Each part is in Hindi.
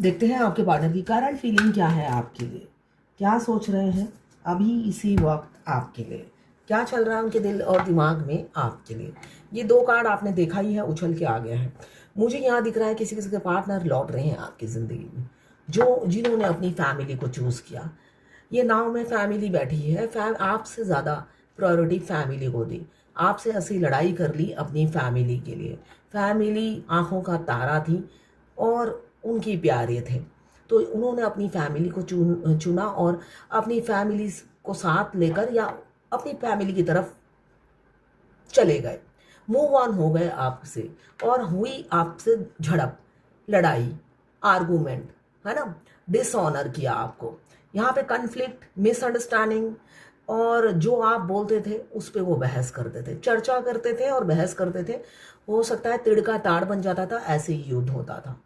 देखते हैं आपके पार्टनर की करंट फीलिंग क्या है आपके लिए, क्या सोच रहे हैं अभी इसी वक्त आपके लिए, क्या चल रहा है उनके दिल और दिमाग में आपके लिए। ये 2 कार्ड आपने देखा ही है, उछल के आ गया है। मुझे यहाँ दिख रहा है किसी किसी के पार्टनर लौट रहे हैं आपकी ज़िंदगी में, जिन्होंने अपनी फैमिली को चूज़ किया। ये नाव में फैमिली बैठी है, आपसे ज़्यादा प्रायोरिटी फैमिली को दी, आपसे हंसी लड़ाई कर ली अपनी फैमिली के लिए। फैमिली आंखों का तारा थी और उनकी प्यारे थे, तो उन्होंने अपनी फैमिली को चुना और अपनी फैमिली को साथ लेकर या अपनी फैमिली की तरफ चले गए, मूव ऑन हो गए आपसे। और हुई आपसे झड़प, लड़ाई, आर्गूमेंट, है ना, डिसऑनर किया आपको। यहाँ पे कन्फ्लिक्ट, मिसअंडरस्टैंडिंग, और जो आप बोलते थे उस पे वो बहस करते थे, चर्चा करते थे और बहस करते थे। हो सकता है तिड़का ताड़ बन जाता था, ऐसे ही युद्ध होता था।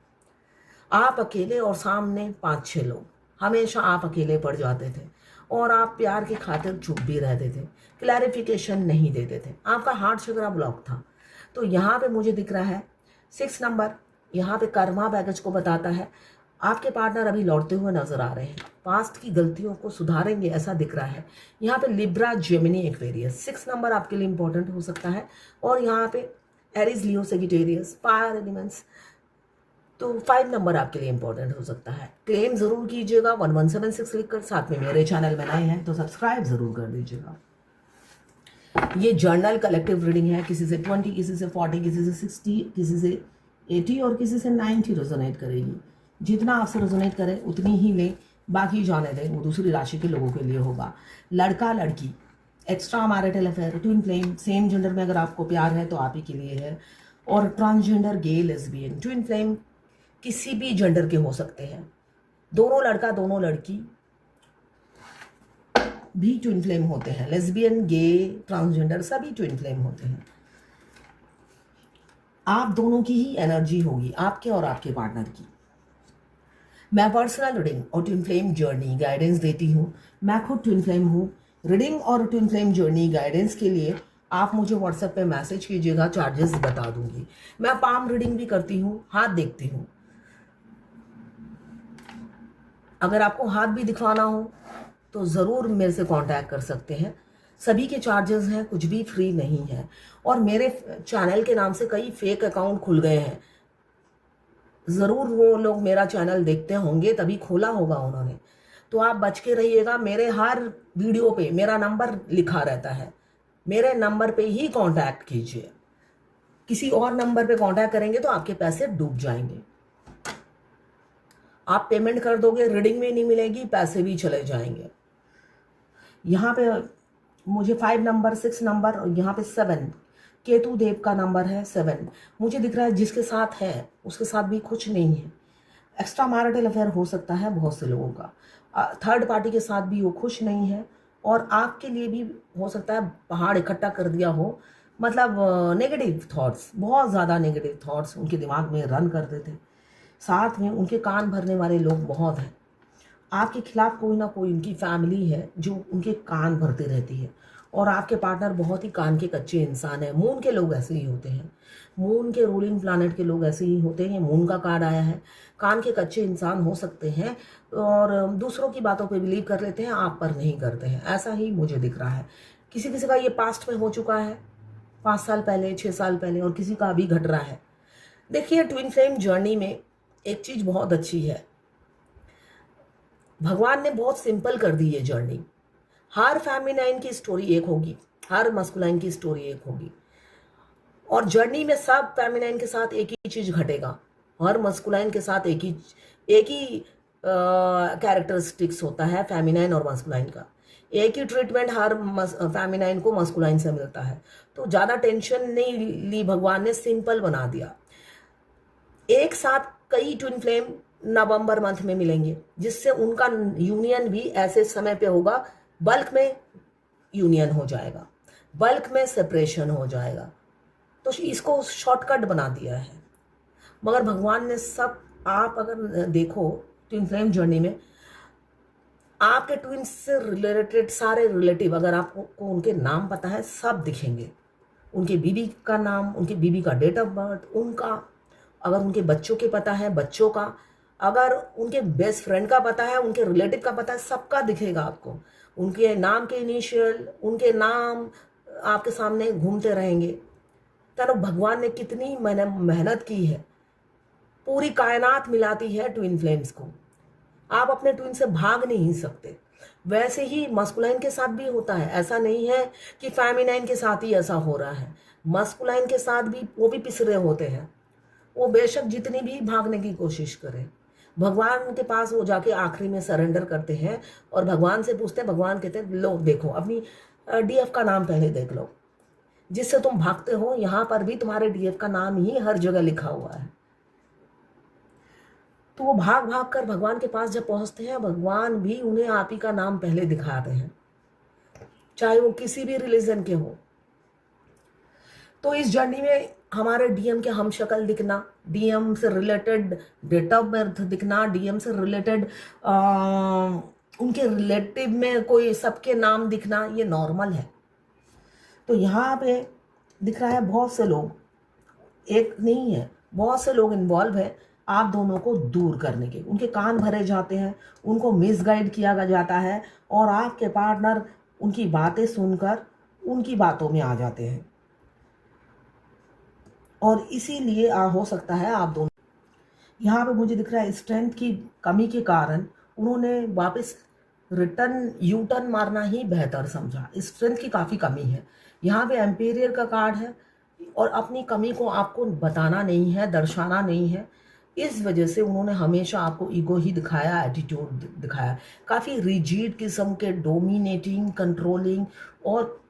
आप अकेले और सामने 5-6 लोग, हमेशा आप अकेले पड़ जाते थे और आप प्यार की खातिर चुप भी रहते थे, क्लैरिफिकेशन नहीं देते थे, आपका हार्ट चक्र ब्लॉक था। तो यहाँ पे मुझे दिख रहा है 6 नंबर, यहाँ पे कर्मा बैगेज को बताता है। आपके पार्टनर अभी लौटते हुए नजर आ रहे हैं, पास्ट की गलतियों को सुधारेंगे ऐसा दिख रहा है। यहाँ पे लिब्रा, जेमिनी, एक्वेरियस, 6 नंबर आपके लिए इंपॉर्टेंट हो सकता है। और यहाँ पे एरीज, लियो, सेजिटेरियस, फायर एलिमेंट्स, तो 5 नंबर आपके लिए इंपॉर्टेंट हो सकता है। क्लेम जरूर कीजिएगा 1176 लिखकर, साथ में मेरे चैनल में नए हैं तो सब्सक्राइब जरूर कर दीजिएगा। ये जर्नल कलेक्टिव रीडिंग है, किसी से 20, किसी से 40, किसी से 60, किसी से 80 और किसी से 90 रेजोनेट करेगी। जितना आपसे रेजोनेट करे उतनी ही ले, बाकी जाने दें, वो दूसरी राशि के लोगों के लिए होगा। लड़का लड़की, extra marital affair, twin flame, same gender में अगर आपको प्यार है तो आप ही के लिए है। और ट्रांसजेंडर, गे, लेस्बियन, ट्विन फ्लेम किसी भी जेंडर के हो सकते हैं, दोनों लड़का दोनों लड़की भी ट्विन फ्लेम होते हैं, लेस्बियन, गे, ट्रांसजेंडर सभी ट्विन फ्लेम होते हैं। आप दोनों की ही एनर्जी होगी, आपके और आपके पार्टनर की। मैं पर्सनल रीडिंग और ट्विन फ्लेम जर्नी गाइडेंस देती हूँ, मैं खुद ट्विन फ्लेम हूँ। रीडिंग और ट्विन फ्लेम जर्नी गाइडेंस के लिए आप मुझे व्हाट्सएप पे मैसेज कीजिएगा, चार्जेस बता दूंगी। मैं पाम रीडिंग भी करती हूँ, हाथ देखती हूँ। अगर आपको हाथ भी दिखवाना हो तो ज़रूर मेरे से कांटेक्ट कर सकते हैं। सभी के चार्जेस हैं, कुछ भी फ्री नहीं है। और मेरे चैनल के नाम से कई फेक अकाउंट खुल गए हैं, ज़रूर वो लोग मेरा चैनल देखते होंगे तभी खोला होगा उन्होंने, तो आप बच के रहिएगा। मेरे हर वीडियो पे मेरा नंबर लिखा रहता है, मेरे नंबर पे ही कांटेक्ट कीजिए। किसी और नंबर पे कांटेक्ट करेंगे तो आपके पैसे डूब जाएंगे। आप पेमेंट कर दोगे, रीडिंग में नहीं मिलेगी, पैसे भी चले जाएंगे। यहाँ पे मुझे 5 नंबर, 6 नंबर और यहाँ पे 7, केतु देव का नंबर है 7। मुझे दिख रहा है जिसके साथ है उसके साथ भी कुछ नहीं है। एक्स्ट्रा मैरिटल अफेयर हो सकता है बहुत से लोगों का, थर्ड पार्टी के साथ भी वो खुश नहीं है। और आपके लिए भी हो सकता है पहाड़ इकट्ठा कर दिया हो, मतलब नेगेटिव थॉट्स, बहुत ज़्यादा नेगेटिव थॉट्स उनके दिमाग में रन करते थे। साथ में उनके कान भरने वाले लोग बहुत हैं, आपके खिलाफ कोई ना कोई उनकी फैमिली है जो उनके कान भरती रहती है। और आपके पार्टनर बहुत ही कान के कच्चे इंसान है। मून के लोग ऐसे ही होते हैं, मून के रूलिंग प्लानट के लोग ऐसे ही होते हैं। मून का कार्ड आया है, कान के कच्चे इंसान हो सकते हैं और दूसरों की बातों पे बिलीव कर लेते हैं, आप पर नहीं करते हैं, ऐसा ही मुझे दिख रहा है। किसी किसी का ये पास्ट में हो चुका है, 5 साल पहले, 6 साल पहले, और किसी का अभी घट रहा है। देखिए, ट्विन फ्लेम जर्नी में एक चीज़ बहुत अच्छी है, भगवान ने बहुत सिंपल कर दी ये जर्नी। हर फेमिनाइन की स्टोरी एक होगी, हर मस्कुलाइन की स्टोरी एक होगी, और जर्नी में सब फेमिनाइन के साथ एक ही चीज घटेगा, हर मस्कुलाइन के साथ एक ही कैरेक्टरिस्टिक्स होता है फेमिनाइन और मस्कुलाइन का। एक ही ट्रीटमेंट हर फेमिनाइन को मस्कुलाइन से मिलता है। तो ज़्यादा टेंशन नहीं ली भगवान ने, सिंपल बना दिया। एक साथ कई ट्विन फ्लेम नवंबर मंथ में मिलेंगे, जिससे उनका यूनियन भी ऐसे समय पे होगा, बल्क में यूनियन हो जाएगा, बल्क में सेपरेशन हो जाएगा। तो इसको शॉर्टकट बना दिया है। मगर भगवान ने सब, आप अगर देखो ट्विन फ्लेम जर्नी में आपके ट्विंस से रिलेटेड सारे रिलेटिव, अगर आपको उनके नाम पता है, सब दिखेंगे। उनके बीबी का नाम, उनके बीबी का डेट ऑफ बर्थ, उनका, अगर उनके बच्चों के पता है, बच्चों का, अगर उनके बेस्ट फ्रेंड का पता है, उनके रिलेटिव का पता है, सबका दिखेगा आपको। उनके नाम के इनिशियल, उनके नाम आपके सामने घूमते रहेंगे। चलो भगवान ने कितनी मेहनत की है, पूरी कायनात मिलाती है ट्विन फ्लेम्स को। आप अपने ट्विन से भाग नहीं सकते। वैसे ही मस्कुलाइन के साथ भी होता है, ऐसा नहीं है कि फेमिनाइन के साथ ही ऐसा हो रहा है। मस्कुलाइन के साथ भी वो भी पिसरे होते हैं। वो बेशक जितनी भी भागने की कोशिश करें, भगवान के पास वो जाके आखिरी में सरेंडर करते हैं और भगवान से पूछते हैं। भगवान कहते हैं लो देखो अपनी डीएफ का नाम पहले देख लो, जिससे तुम भागते हो यहाँ पर भी तुम्हारे डीएफ का नाम ही हर जगह लिखा हुआ है। तो वो भाग भाग कर भगवान के पास जब पहुंचते हैं, भगवान भी उन्हें आप ही का नाम पहले दिखाते हैं, चाहे वो किसी भी रिलीजन के हो। तो इस जर्नी में हमारे डीएम के हम शक्ल दिखना, डीएम से रिलेटेड डेट ऑफ बर्थ दिखना, डीएम से रिलेटेड उनके रिलेटिव में कोई सबके नाम दिखना, ये नॉर्मल है। तो यहाँ पे दिख रहा है बहुत से लोग, एक नहीं है, बहुत से लोग इन्वॉल्व है आप दोनों को दूर करने के। उनके कान भरे जाते हैं, उनको मिसगाइड किया जाता है और आपके पार्टनर उनकी बातें सुनकर उनकी बातों में आ जाते हैं। और इसीलिए हो सकता है आप दोनों, यहाँ पे मुझे दिख रहा है स्ट्रेंथ की कमी के कारण उन्होंने वापस यू टर्न मारना ही बेहतर समझा। स्ट्रेंथ की काफ़ी कमी है। यहाँ पे एम्पेरियर का कार्ड है और अपनी कमी को आपको बताना नहीं है, दर्शाना नहीं है। इस वजह से उन्होंने हमेशा आपको ईगो ही दिखाया, एटीट्यूड दिखाया, काफ़ी रिजिड किस्म के, डोमिनेटिंग, कंट्रोलिंग। और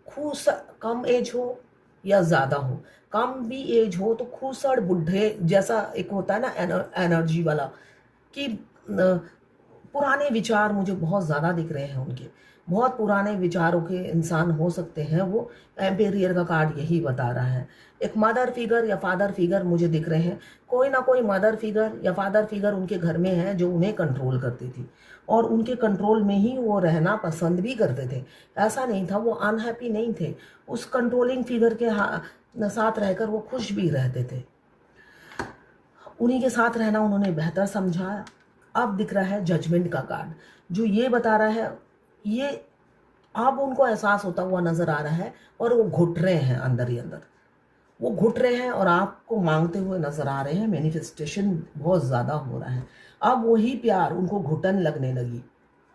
कम एज हो या ज़्यादा हो, कम भी एज हो तो खूसड़ बुढ़े जैसा एक होता है ना एनर्जी वाला, कि पुराने विचार मुझे बहुत ज़्यादा दिख रहे हैं उनके, बहुत पुराने विचारों के इंसान हो सकते हैं वो। एम्पेरियर का कार्ड यही बता रहा है। एक मदर फिगर या फादर फिगर मुझे दिख रहे हैं, कोई ना कोई मदर फिगर या फादर फिगर उनके घर में है जो उन्हें कंट्रोल करती थी और उनके कंट्रोल में ही वो रहना पसंद भी करते थे। ऐसा नहीं था वो अनहैप्पी नहीं थे, उस कंट्रोलिंग फिगर के साथ रहकर वो खुश भी रहते थे। उन्हीं के साथ रहना उन्होंने बेहतर समझा। अब दिख रहा है जजमेंट का कार्ड, जो ये बता रहा है, ये अब उनको एहसास होता हुआ नजर आ रहा है और वो घुट रहे हैं, अंदर ही अंदर वो घुट रहे हैं और आपको मांगते हुए नजर आ रहे हैं। मैनिफेस्टेशन बहुत ज़्यादा हो रहा है। अब वही प्यार उनको घुटन लगने लगी,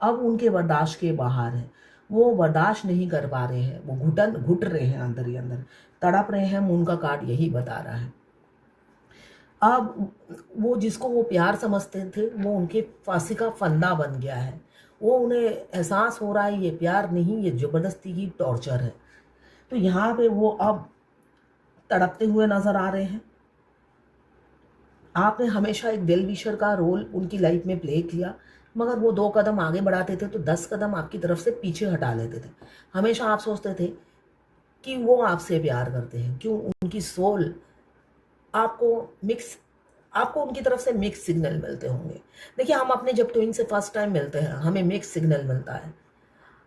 अब उनके बर्दाश्त के बाहर है, वो बर्दाश्त नहीं कर पा रहे हैं, वो घुट रहे हैं, अंदर ही अंदर तड़प रहे हैं। मून का कार्ड यही बता रहा है। अब वो जिसको वो प्यार समझते थे वो उनके फांसी का फंदा बन गया है। वो उन्हें एहसास हो रहा है ये प्यार नहीं, ये ज़बरदस्ती की टॉर्चर है। तो यहाँ पे वो अब तड़पते हुए नजर आ रहे हैं। आपने हमेशा एक वेल विशर का रोल उनकी लाइफ में प्ले किया, मगर वो 2 कदम आगे बढ़ाते थे तो 10 कदम आपकी तरफ से पीछे हटा लेते थे। हमेशा आप सोचते थे कि वो आपसे प्यार करते हैं, क्यों उनकी सोल आपको उनकी तरफ से मिक्स सिग्नल मिलते होंगे। देखिए हम अपने जब ट्विन से फर्स्ट टाइम मिलते हैं हमें मिक्स सिग्नल मिलता है।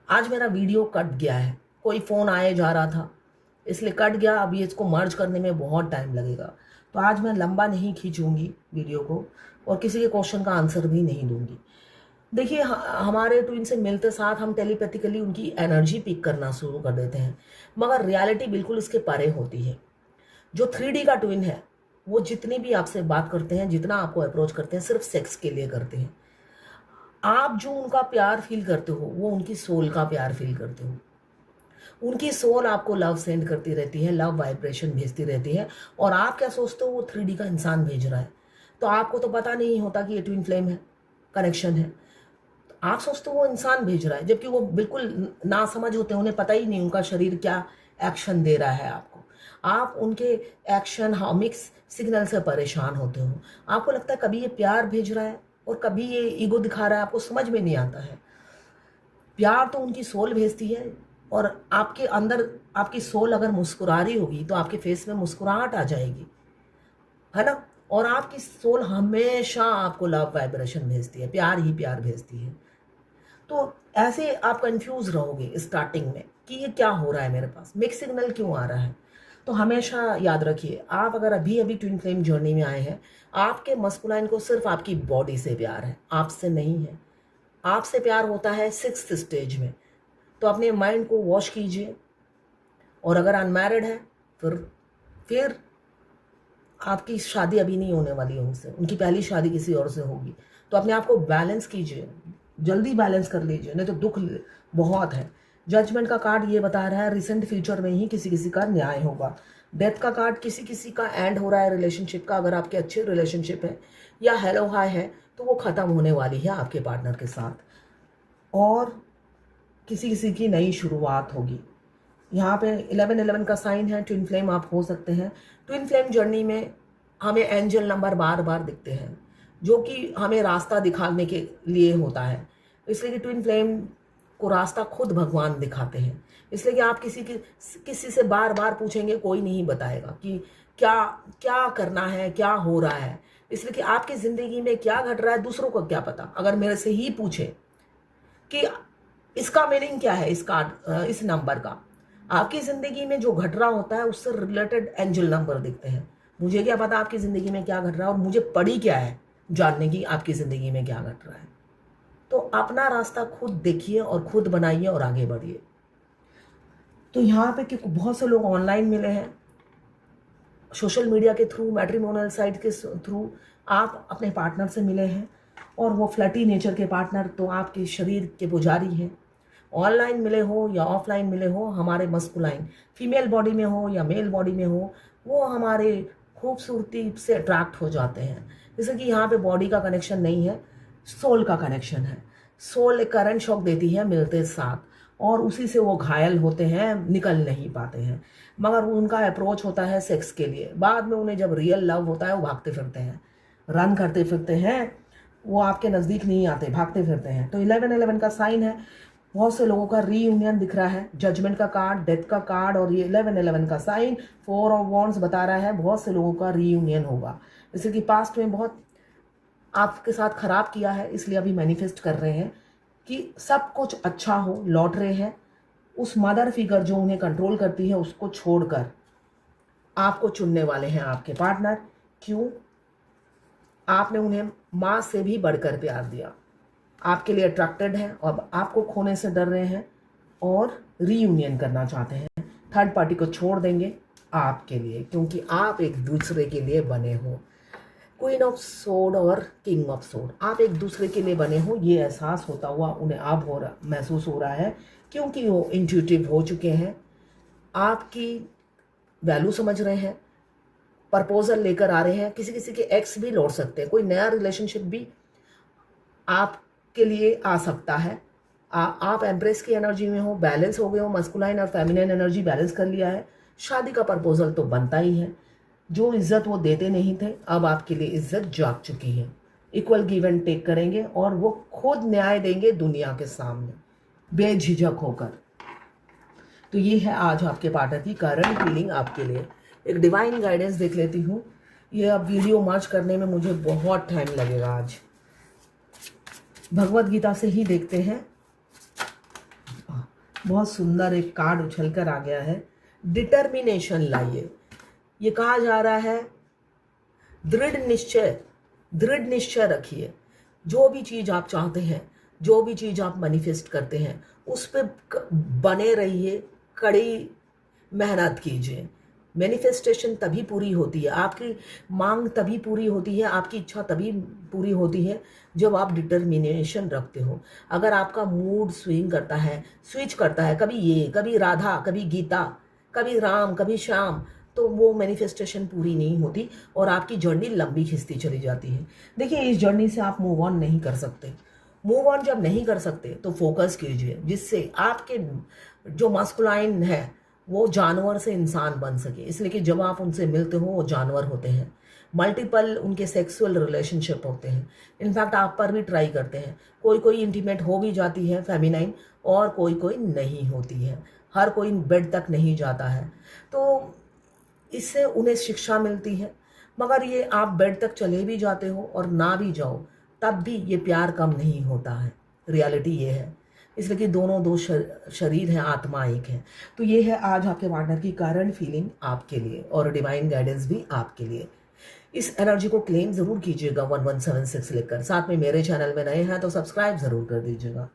आज मेरा वीडियो कट गया है, कोई फ़ोन आए जा रहा था इसलिए कट गया। अभी इसको मर्ज करने में बहुत टाइम लगेगा, तो आज मैं लंबा नहीं खींचूंगी वीडियो को और किसी के क्वेश्चन का आंसर भी नहीं दूंगी। देखिए हमारे ट्विन से मिलते साथ हम टेलीपैथिकली उनकी एनर्जी पिक करना शुरू कर देते हैं, मगर रियलिटी बिल्कुल इसके परे होती है। जो 3D का ट्विन है वो जितनी भी आपसे बात करते हैं, जितना आपको अप्रोच करते हैं, सिर्फ सेक्स के लिए करते हैं। आप जो उनका प्यार फील करते हो वो उनकी सोल का प्यार फील करते हो। उनकी सोल आपको लव सेंड करती रहती है, लव वाइब्रेशन भेजती रहती है, और आप क्या सोचते हो वो 3D का इंसान भेज रहा है। तो आपको तो पता नहीं होता कि ये ट्विन फ्लेम है, कनेक्शन है। तो आप सोचते हो वो इंसान भेज रहा है, जबकि वो बिल्कुल ना समझ होते हैं, उन्हें पता ही नहीं उनका शरीर क्या एक्शन दे रहा है आपको। आप उनके एक्शन मिक्स सिग्नल से परेशान होते हो। आपको लगता है कभी ये प्यार भेज रहा है और कभी ये ईगो दिखा रहा है, आपको समझ में नहीं आता है। प्यार तो उनकी सोल भेजती है, और आपके अंदर आपकी सोल अगर मुस्कुरा रही होगी तो आपके फेस में मुस्कुराहट आ जाएगी, है ना। और आपकी सोल हमेशा आपको लव वाइब्रेशन भेजती है, प्यार ही प्यार भेजती है। तो ऐसे आप कंफ्यूज रहोगे स्टार्टिंग में कि ये क्या हो रहा है, मेरे पास मिक्स सिग्नल क्यों आ रहा है। तो हमेशा याद रखिए, आप अगर अभी अभी ट्विन फ्लेम जर्नी में आए हैं, आपके मस्कुलाइन को सिर्फ आपकी बॉडी से प्यार है, आपसे नहीं है। आपसे प्यार होता है 6th स्टेज में। तो अपने माइंड को वॉश कीजिए। और अगर अनमैरिड है फिर आपकी शादी अभी नहीं होने वाली है उनसे, उनकी पहली शादी किसी और से होगी। तो अपने आप को बैलेंस कीजिए, जल्दी बैलेंस कर लीजिए, नहीं तो दुख बहुत है। जजमेंट का कार्ड ये बता रहा है रिसेंट फ्यूचर में ही किसी किसी का न्याय होगा। डेथ का कार्ड किसी किसी का एंड हो रहा है रिलेशनशिप का। अगर आपके अच्छे रिलेशनशिप है या हेलो हाय है तो वो ख़त्म होने वाली है आपके पार्टनर के साथ, और किसी किसी की नई शुरुआत होगी। यहाँ पे 1111 का साइन है, ट्विन फ्लेम आप हो सकते हैं। ट्विन फ्लेम जर्नी में हमें एंजल नंबर बार बार दिखते हैं, जो कि हमें रास्ता दिखाने के लिए होता है। इसलिए कि ट्विन फ्लेम को रास्ता खुद भगवान दिखाते हैं। इसलिए कि आप किसी से बार बार पूछेंगे, कोई नहीं बताएगा कि क्या क्या करना है, क्या हो रहा है। इसलिए कि आपकी ज़िंदगी में क्या घट रहा है दूसरों को क्या पता। अगर मेरे से ही पूछे कि इसका मीनिंग क्या है, इस नंबर का, आपकी ज़िंदगी में जो घट रहा होता है उससे रिलेटेड एंजल नंबर दिखते हैं। मुझे क्या पता आपकी ज़िंदगी में क्या घट रहा है, और मुझे पड़ी क्या है जानने की आपकी ज़िंदगी में क्या घट रहा है। तो अपना रास्ता खुद देखिए और खुद बनाइए और आगे बढ़िए। तो यहाँ पे कि बहुत से लोग ऑनलाइन मिले हैं, सोशल मीडिया के थ्रू, मैट्रिमोनियल साइट के थ्रू आप अपने पार्टनर से मिले हैं, और वो फ्लर्टी नेचर के पार्टनर तो आपके शरीर के पुजारी हैं। ऑनलाइन मिले हो या ऑफलाइन मिले हो, हमारे मस्कुलाइन फीमेल बॉडी में हो या मेल बॉडी में हो, वो हमारे खूबसूरती से अट्रैक्ट हो जाते हैं। जैसे कि यहाँ पे बॉडी का कनेक्शन नहीं है, सोल का कनेक्शन है। सोल एक करंट शॉक देती है मिलते साथ, और उसी से वो घायल होते हैं, निकल नहीं पाते हैं। मगर उनका अप्रोच होता है सेक्स के लिए। बाद में उन्हें जब रियल लव होता है वो भागते फिरते हैं, रन करते फिरते हैं, वो आपके नज़दीक नहीं आते, भागते फिरते हैं। तो 1111 का साइन है। बहुत से लोगों का रीयूनियन दिख रहा है, जजमेंट का कार्ड, डेथ का कार्ड, और ये 1111 का साइन 4 ऑफ वॉन्ड्स बता रहा है बहुत से लोगों का रीयूनियन होगा। जैसे कि पास्ट में बहुत आपके साथ खराब किया है, इसलिए अभी मैनिफेस्ट कर रहे हैं कि सब कुछ अच्छा हो, लौट रहे हैं। उस मदर फिगर जो उन्हें कंट्रोल करती है उसको छोड़कर आपको चुनने वाले हैं आपके पार्टनर। क्यों? आपने उन्हें माँ से भी बढ़कर प्यार दिया, आपके लिए अट्रैक्टेड हैं, और आपको खोने से डर रहे हैं और रीयूनियन करना चाहते हैं। थर्ड पार्टी को छोड़ देंगे आपके लिए, क्योंकि आप एक दूसरे के लिए बने हो। क्वीन ऑफ सोड और किंग ऑफ सोड, आप एक दूसरे के लिए बने हो, ये एहसास होता हुआ उन्हें अब महसूस हो रहा है, क्योंकि वो इंट्यूटिव हो चुके हैं, आपकी वैल्यू समझ रहे हैं, प्रपोजल लेकर आ रहे हैं। किसी किसी के एक्स भी लौट सकते हैं, कोई नया रिलेशनशिप भी आपके लिए आ सकता है। आप एम्प्रेस की एनर्जी में हो, बैलेंस हो गए हो, मस्कुलाइन और फेमिनिन एनर्जी बैलेंस कर लिया है। शादी का प्रपोजल तो बनता ही है। जो इज्जत वो देते नहीं थे, अब आपके लिए इज्जत जाग चुकी है। इक्वल गिव एंड टेक करेंगे, और वो खुद न्याय देंगे दुनिया के सामने बेझिझक होकर। तो ये है आज आपके पार्टनर की करंट फीलिंग आपके लिए। एक डिवाइन गाइडेंस देख लेती हूँ। ये अब वीडियो मर्ज करने में मुझे बहुत टाइम लगेगा आज। भगवत गीता से ही देखते हैं। बहुत सुंदर एक कार्ड उछल कर आ गया है। डिटर्मिनेशन लाइए। ये कहा जा रहा है दृढ़ निश्चय रखिए। जो भी चीज़ आप चाहते हैं, जो भी चीज़ आप मैनिफेस्ट करते हैं, उस पर बने रहिए, कड़ी मेहनत कीजिए। मैनिफेस्टेशन तभी पूरी होती है, आपकी मांग तभी पूरी होती है, आपकी इच्छा तभी पूरी होती है जब आप डिटर्मिनेशन रखते हो। अगर आपका मूड स्विच करता है, कभी ये, कभी राधा, कभी गीता, कभी राम, कभी श्याम, तो वो मैनिफेस्टेशन पूरी नहीं होती और आपकी जर्नी लंबी खिंचती चली जाती है। देखिए, इस जर्नी से आप मूव ऑन नहीं कर सकते। मूव ऑन जब नहीं कर सकते तो फोकस कीजिए, जिससे आपके जो मास्कुलाइन है वो जानवर से इंसान बन सके। इसलिए कि जब आप उनसे मिलते हो वो जानवर होते हैं, मल्टीपल उनके सेक्सुअल रिलेशनशिप होते हैं। इनफैक्ट आप पर भी ट्राई करते हैं। कोई कोई इंटीमेट हो भी जाती है फेमिनाइन, और कोई कोई नहीं होती है। हर कोई बेड तक नहीं जाता है, तो इससे उन्हें शिक्षा मिलती है। मगर ये आप बेड तक चले भी जाते हो और ना भी जाओ, तब भी ये प्यार कम नहीं होता है। रियलिटी ये है। इसलिए कि दोनों दो शरीर हैं, आत्मा एक है। तो ये है आज आपके पार्टनर की करंट फीलिंग आपके लिए और डिवाइन गाइडेंस भी आपके लिए। इस एनर्जी को क्लेम ज़रूर कीजिएगा 1176 लिखकर। साथ में मेरे चैनल में नए हैं तो सब्सक्राइब ज़रूर कर दीजिएगा।